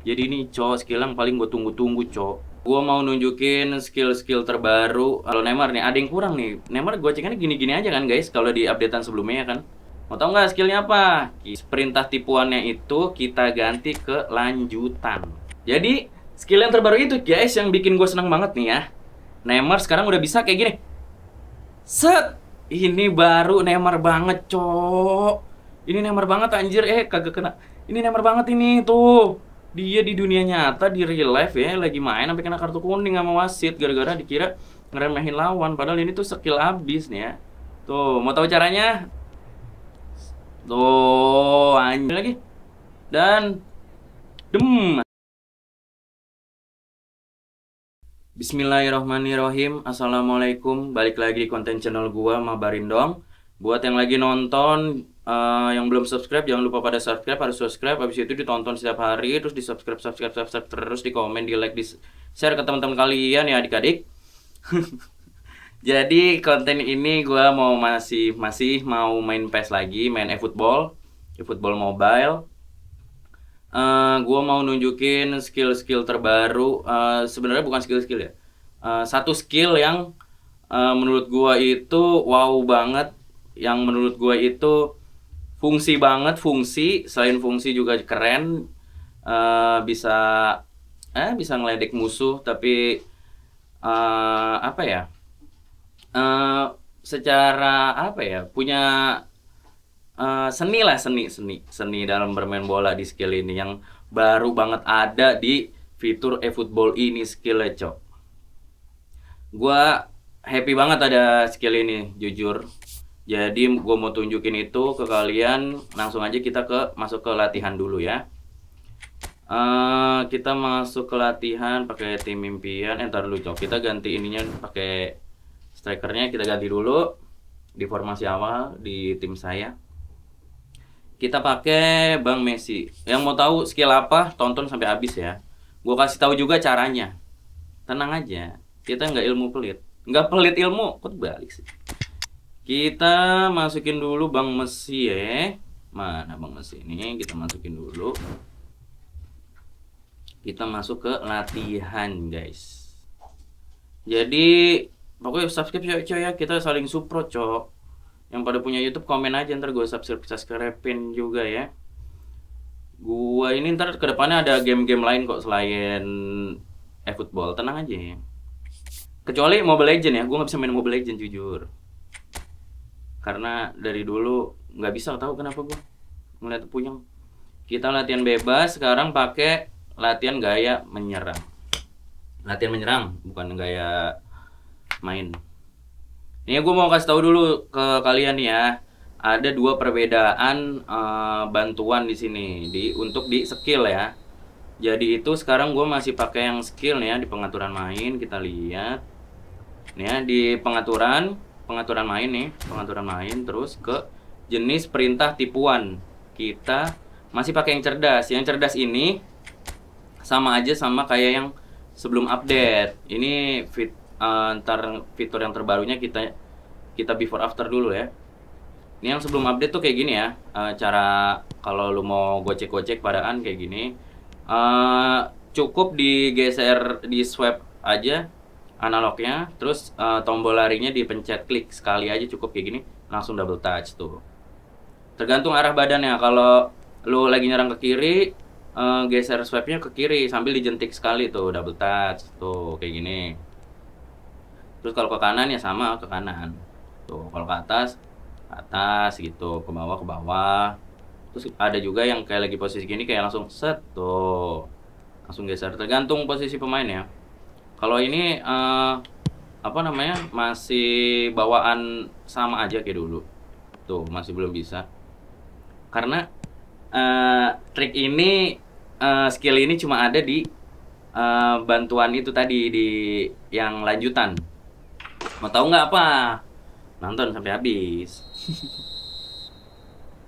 Jadi ini cowok skill yang paling gue tunggu-tunggu cowok. Gue mau nunjukin skill-skill terbaru. Kalau Neymar nih ada yang kurang nih. Neymar gue cekannya gini-gini aja kan guys. Kalau di updatean sebelumnya ya kan. Mau tau nggak skillnya apa? Perintah tipuannya itu kita ganti ke lanjutan. Jadi skill yang terbaru itu guys yang bikin gue senang banget nih ya. Neymar sekarang udah bisa kayak gini. Set. Ini baru Neymar banget cok. Ini Neymar banget anjir. Kagak kena. Ini Neymar banget ini tuh. Dia di dunia nyata di real life ya lagi main sampai kena kartu kuning sama wasit gara-gara dikira ngeremehin lawan, padahal ini tuh skill abis nih ya. Tuh, mau tahu caranya? Tuh, anjir lagi. Dan dem. Bismillahirrahmanirrahim. Assalamualaikum. Balik lagi di konten channel gua Mabarin dong. Buat yang lagi nonton, yang belum subscribe jangan lupa pada subscribe, harus subscribe. Habis itu ditonton setiap hari, terus di subscribe, subscribe, subscribe, terus di komen, di like, di share ke teman-teman kalian ya adik-adik. Jadi konten ini gua mau masih mau main PES lagi, main eFootball, eFootball Mobile. Gue mau nunjukin skill-skill terbaru. Sebenarnya bukan skill-skill ya. Satu skill yang menurut gue itu wow banget. Yang menurut gue itu fungsi banget, fungsi. Selain fungsi juga keren. Bisa bisa ngeledek musuh, tapi apa ya? Eh, secara apa ya? Punya seni lah, seni dalam bermain bola di skill ini yang baru banget ada di fitur eFootball ini skillnya cok. Gua happy banget ada skill ini jujur. Jadi gue mau tunjukin itu ke kalian. Langsung aja kita masuk ke latihan dulu ya. Kita masuk ke latihan pakai tim impian. Entar dulu cok, kita ganti ininya pakai strikernya, kita ganti dulu di formasi awal di tim saya. Kita pakai Bang Messi. Yang mau tahu skill apa, tonton sampai habis ya. Gue kasih tahu juga caranya. Tenang aja, kita nggak ilmu pelit. Nggak pelit ilmu, kok balik sih. Kita masukin dulu Bang Messi ya. Mana Bang Messi ini? Kita masukin dulu. Kita masuk ke latihan guys. Jadi pokoknya subscribe coy ya, kita saling support cok. Yang pada punya YouTube komen aja, ntar gue subscribe-in juga ya. Gua ini ntar kedepannya ada game-game lain kok selain eFootball, tenang aja ya. Kecuali Mobile Legend ya, gue nggak bisa main Mobile Legend jujur. Karena dari dulu nggak bisa, tahu kenapa gue ngeliat punyang. Kita latihan bebas sekarang pakai latihan gaya menyerang. Latihan menyerang, bukan gaya main. Ini gue mau kasih tahu dulu ke kalian ya. Ada dua perbedaan bantuan di sini untuk di skill ya. Jadi itu sekarang gue masih pakai yang skill nih ya di pengaturan main. Kita lihat nih ya di pengaturan main nih, pengaturan main terus ke jenis perintah tipuan. Kita masih pakai yang cerdas. Yang cerdas ini sama aja sama kayak yang sebelum update. Ini ntar fitur yang terbarunya kita before after dulu ya. Ini yang sebelum update tuh kayak gini ya. Cara kalau lu mau gocek-gocek padaan kayak gini. Cukup digeser di swipe aja analognya, terus tombol larinya dipencet klik sekali aja cukup kayak gini, langsung double touch tuh. Tergantung arah badannya. Kalau lu lagi nyerang ke kiri, geser swipe-nya ke kiri sambil dijentik sekali tuh double touch tuh kayak gini. Terus kalau ke kanan ya sama ke kanan. Tuh, kalau ke atas gitu, ke bawah ke bawah. Terus ada juga yang kayak lagi posisi gini kayak langsung set tuh. Langsung geser tergantung posisi pemain ya. Kalau ini apa namanya? Masih bawaan sama aja kayak dulu. Tuh, masih belum bisa. Karena trik ini skill ini cuma ada di bantuan itu tadi di yang lanjutan. Mau tahu nggak apa? Nonton sampai habis.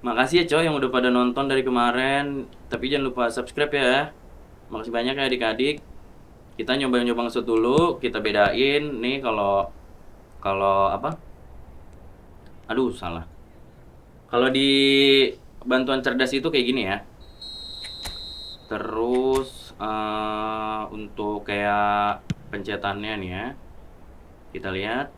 Makasih ya coy yang udah pada nonton dari kemarin. Tapi jangan lupa subscribe ya. Makasih banyak ya adik-adik. Kita nyoba-nyoba ngesut dulu, kita bedain nih kalau kalau apa? Aduh, salah. Kalau di bantuan cerdas itu kayak gini ya. Terus untuk kayak pencetannya nih ya, kita lihat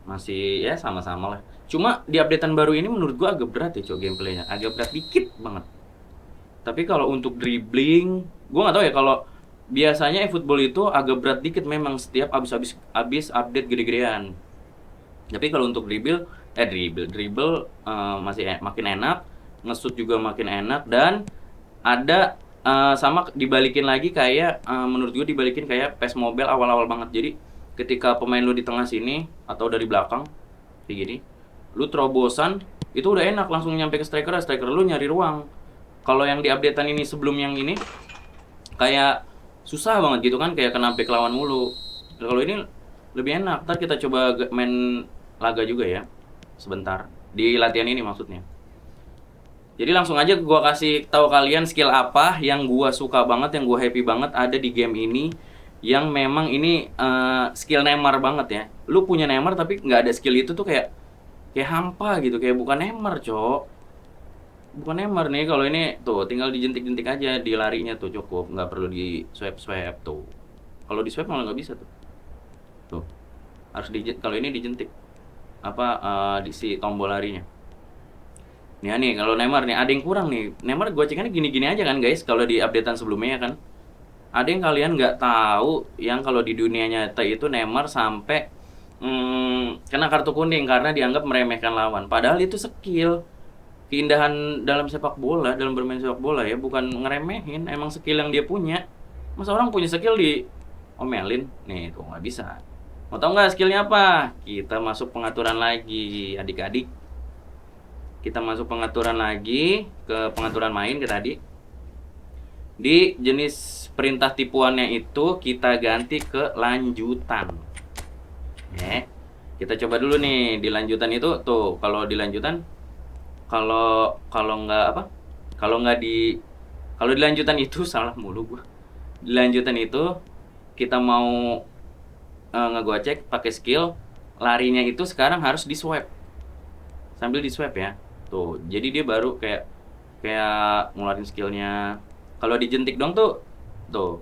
masih ya sama-sama lah. Cuma di updatean baru ini menurut gua agak berat ya cok gameplaynya, agak berat dikit banget. Tapi kalau untuk dribbling, gua nggak tahu ya kalau biasanya eFootball itu agak berat dikit memang setiap abis update gede-gedean. Tapi kalau untuk dribble masih makin enak, nge-shoot juga makin enak dan ada sama dibalikin lagi kayak menurut gue dibalikin kayak PES Mobile awal-awal banget. Jadi ketika pemain lu di tengah sini atau dari belakang kayak gini, lu terobosan itu udah enak langsung nyampe ke striker lu nyari ruang. Kalau yang di updatean ini sebelum yang ini kayak susah banget gitu kan, kayak kena back lawan mulu. Kalau ini lebih enak. Ntar kita coba main laga juga ya sebentar di latihan ini maksudnya. Jadi langsung aja gua kasih tahu kalian skill apa yang gua suka banget, yang gua happy banget ada di game ini, yang memang ini skill Neymar banget ya. Lu punya Neymar tapi nggak ada skill itu tuh kayak hampa gitu, kayak bukan Neymar, Cok. Bukan Neymar nih kalau ini tuh tinggal dijentik-jentik aja di larinya tuh cukup, nggak perlu di swipe-swipe tuh. Kalau di swipe malah nggak bisa tuh. Tuh. Harus kalau ini dijentik apa di si tombol larinya. Nih kalau Neymar nih ada yang kurang nih. Neymar gue cekannya gini-gini aja kan guys kalau di updatean sebelumnya ya kan. Ada yang kalian nggak tahu yang kalau di dunia nyata itu Neymar sampai kena kartu kuning karena dianggap meremehkan lawan. Padahal itu skill. Keindahan dalam sepak bola, dalam bermain sepak bola ya, bukan ngeremehin, emang skill yang dia punya. Masa orang punya skill di omelin? Nih, tuh nggak bisa. Mau tau nggak skillnya apa? Kita masuk pengaturan lagi, adik-adik. Kita masuk pengaturan lagi ke pengaturan main ke tadi. Di jenis perintah tipuannya itu kita ganti ke lanjutan. Kita coba dulu nih di lanjutan itu tuh kalau di lanjutan kalau nggak apa? Kalau di lanjutan itu salah mulu gua. Di lanjutan itu kita mau ngegocek pakai skill larinya itu sekarang harus di swipe. Sambil di swipe ya. Tuh, jadi dia baru kayak ngeluarin skillnya. Kalau dijentik doang tuh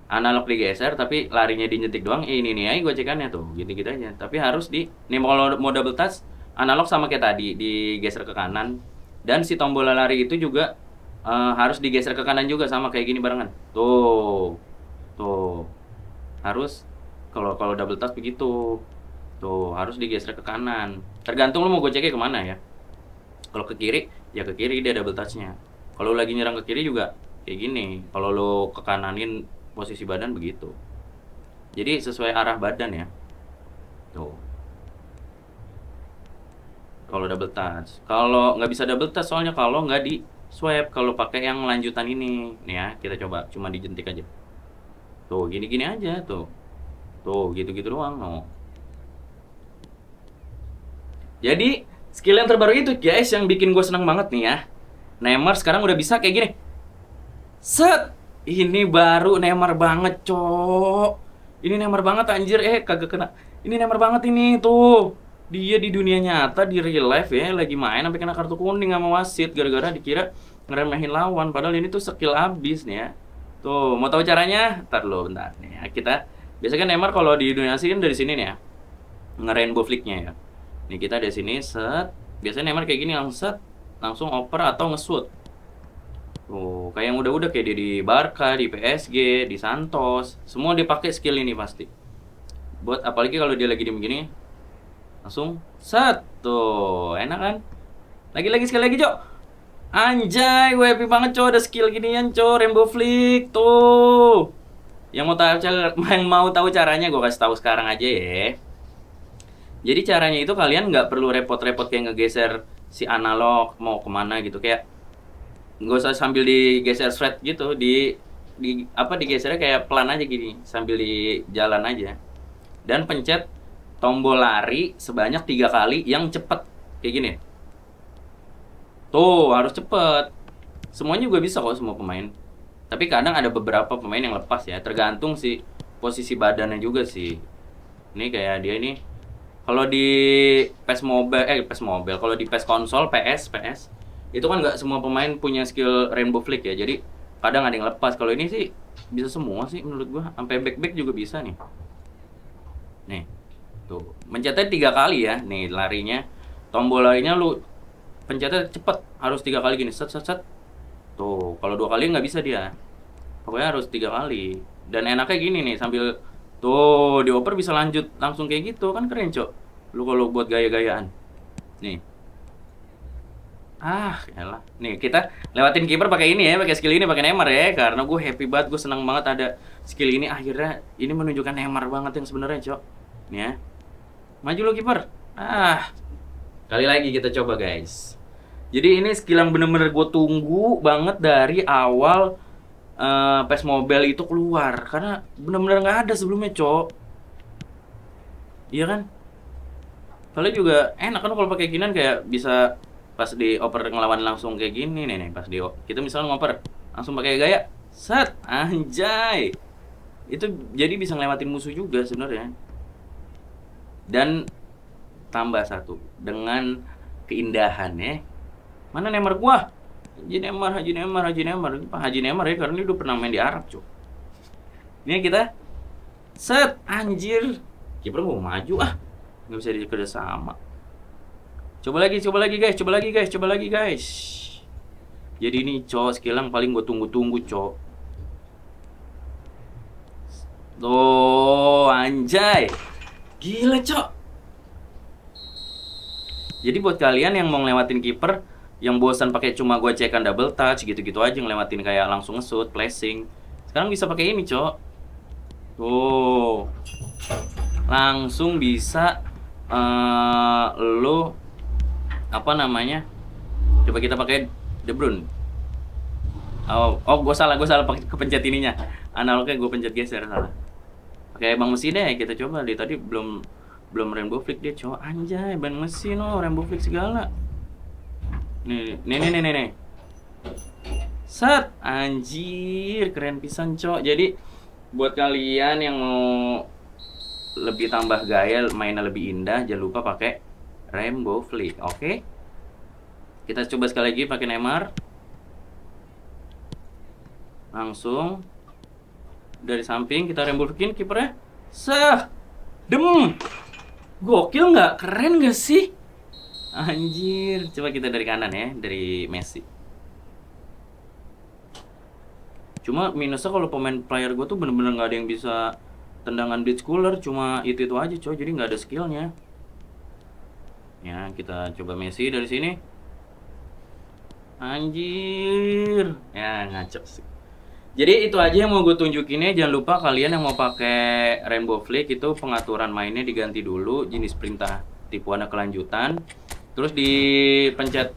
analog digeser tapi larinya dijentik doang. Ini nih aja gocekannya tuh, gitu-gitu aja. Tapi harus nih kalau mau double touch analog sama kayak tadi digeser ke kanan dan si tombol lari itu juga harus digeser ke kanan juga sama kayak gini barengan. Tuh harus kalau double touch begitu. Tuh harus digeser ke kanan. Tergantung lu mau goceknya kemana ya. Kalau ke kiri, ya ke kiri dia double touch-nya. Kalau lagi nyerang ke kiri juga kayak gini. Kalau lo ke kananin posisi badan begitu. Jadi sesuai arah badan ya. Tuh. Kalau double touch. Kalau nggak bisa double touch soalnya kalau nggak di swipe. Kalau pakai yang lanjutan ini. Nih ya, kita coba. Cuma dijentik aja. Tuh, gini-gini aja tuh. Tuh, gitu-gitu doang. No. Jadi skill yang terbaru itu guys yang bikin gue seneng banget nih ya. Neymar sekarang udah bisa kayak gini. Set. Ini baru Neymar banget, cok. Ini Neymar banget anjir. Kagak kena. Ini Neymar banget ini tuh. Dia di dunia nyata di real life ya lagi main sampai kena kartu kuning sama wasit gara-gara dikira ngeremehin lawan. Padahal ini tuh skill abis nih ya. Tuh, mau tahu caranya? Ntar lo bentar nih ya. Kita biasanya kan Neymar kalau di dunia asli kan dari sini nih ya. Nge-rainbow flick-nya ya. Nih kita dari sini set. Biasanya Neymar kayak gini langsung oper atau nge-shoot. Tuh, kayak yang udah-udah kayak dia di Barca, di PSG, di Santos, semua dia pakai skill ini pasti. Buat apalagi kalau dia lagi di begini, langsung set. Tuh, enak kan? Lagi-lagi sekali lagi, Cok. Anjay, gue happy banget, Cok, ada skill ginian, Cok, rainbow flick. Tuh. Yang mau tahu caranya gue kasih tahu sekarang aja ya. Jadi caranya itu kalian nggak perlu repot-repot kayak ngegeser si analog mau kemana gitu, kayak nggak usah sambil digeser straight gitu, digesernya kayak pelan aja gini sambil di jalan aja dan pencet tombol lari sebanyak 3 kali yang cepet kayak gini. Tuh harus cepet. Semuanya juga bisa kok semua pemain. Tapi kadang ada beberapa pemain yang lepas ya, tergantung si posisi badannya juga sih. Ini kayak dia ini. Kalau di PES Mobile, kalau di PES konsol, PS, Itu kan nggak semua pemain punya skill rainbow flick ya, jadi kadang ada yang lepas. Kalau ini sih bisa semua sih menurut gua, sampai back juga bisa nih. Nih, tuh mencetnya 3 kali ya, nih larinya, tombol larinya lu pencetnya cepet, harus 3 kali gini, set set set. Tuh, kalau 2 kali nggak bisa dia, pokoknya harus 3 kali. Dan enaknya gini nih, sambil tuh dioper bisa lanjut langsung kayak gitu kan, keren cok. Lu kalau buat gaya-gayaan, nih. Ah, elah. Nih kita lewatin kiper pakai ini ya, pakai skill ini, pakai Neymar ya. Karena gue happy banget, gue senang banget ada skill ini. Akhirnya ini menunjukkan Neymar banget yang sebenarnya, cok. Nih ya. Maju lo kiper. Ah, kali lagi kita coba guys. Jadi ini skill yang bener-bener gue tunggu banget dari awal PES Mobile itu keluar. Karena bener-bener nggak ada sebelumnya, cok. Iya kan? Kalian juga enak kan kalau pakai ginian, kayak bisa pas dioper ngelawan langsung kayak gini nih pas kita misalnya ngoper langsung pakai gaya set anjay, itu jadi bisa ngelewatin musuh juga sebenarnya. Dan tambah satu dengan keindahan ya, mana Neymar gua, Haji Neymar ya, karena dia udah pernah main di Arab cuy. Ini kita set anjir, kiper mau maju nggak bisa dikerja sama. Coba lagi guys. Jadi ini cok, skill yang paling gue tunggu-tunggu cok. Tuh anjay, gila cok. Jadi buat kalian yang mau ngelewatin kiper, yang bosan pakai cuma gue cekan double touch gitu-gitu aja, ngelewatin kayak langsung nge-shoot, flashing, sekarang bisa pakai ini cok. Tuh langsung bisa lo apa namanya, coba kita pakai De Bruyne. Gue salah pakai kepencet ininya, analognya gue pencet geser, salah. Pakai Bang Mesin deh, kita coba deh. Tadi belum rainbow flick dia cowok, anjay Bang Mesin rainbow flick segala. Nih. Set anjir, keren pisan cowok. Jadi buat kalian yang mau lebih tambah gaya, mainnya lebih indah, jangan lupa pakai rainbow flick, oke? Kita coba sekali lagi pakai Neymar. Langsung dari samping kita rainbow flickin kipernya. Gokil nggak? Keren nggak sih? Anjir, coba kita dari kanan ya, dari Messi. Cuma minusnya kalau pemain player gue tuh bener-bener nggak ada yang bisa tendangan blitz cooler, cuma itu aja coy, jadi nggak ada skillnya. Ya, kita coba Messi dari sini. Anjir, ya ngaco sih. Jadi itu aja yang mau gue tunjukin ya. Jangan lupa kalian yang mau pakai rainbow flick itu pengaturan mainnya diganti dulu, jenis perintah tipuannya kelanjutan. Terus dipencet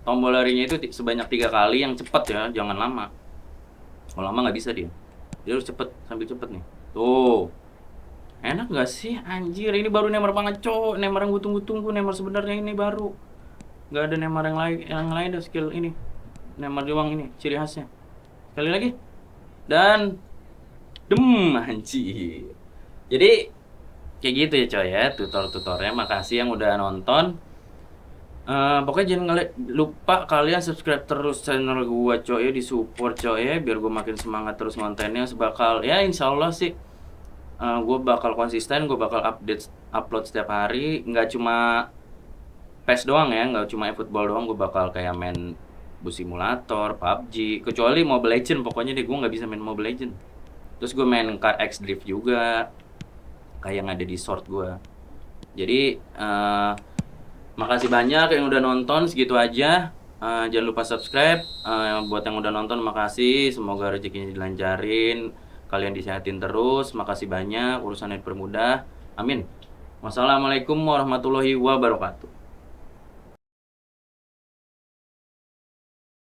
tombol larinya itu sebanyak 3 kali, yang cepat ya, jangan lama. Kalau lama nggak bisa dia harus cepet, sambil cepet nih. Tuh, enak nggak sih? Anjir, ini baru Neymar banget cowok. Neymar yang gue tunggu-tunggu, Neymar sebenarnya ini baru. Nggak ada Neymar yang lain ada skill ini. Neymar doang ini ciri khasnya. Sekali lagi. Dan anjir. Jadi kayak gitu ya coy ya, tutorialnya. Makasih yang udah nonton. Pokoknya jangan lupa kalian subscribe terus channel gua coy ya, di support coy ya, biar gua makin semangat terus kontennya. Sebakal ya, insyaallah sih gue bakal konsisten, gue bakal upload setiap hari. Nggak cuma PES doang ya, nggak cuma eFootball doang, gue bakal kayak main bus simulator, PUBG, kecuali Mobile Legend. Pokoknya deh gue nggak bisa main Mobile Legend. Terus gue main Car X Drift juga, kayak yang ada di short gue. Jadi makasih banyak yang udah nonton, segitu aja. Jangan lupa subscribe. Buat yang udah nonton makasih, semoga rezekinya dilancarin, kalian disehatin terus. Makasih banyak, urusannya dipermudah, amin. Wassalamualaikum warahmatullahi wabarakatuh.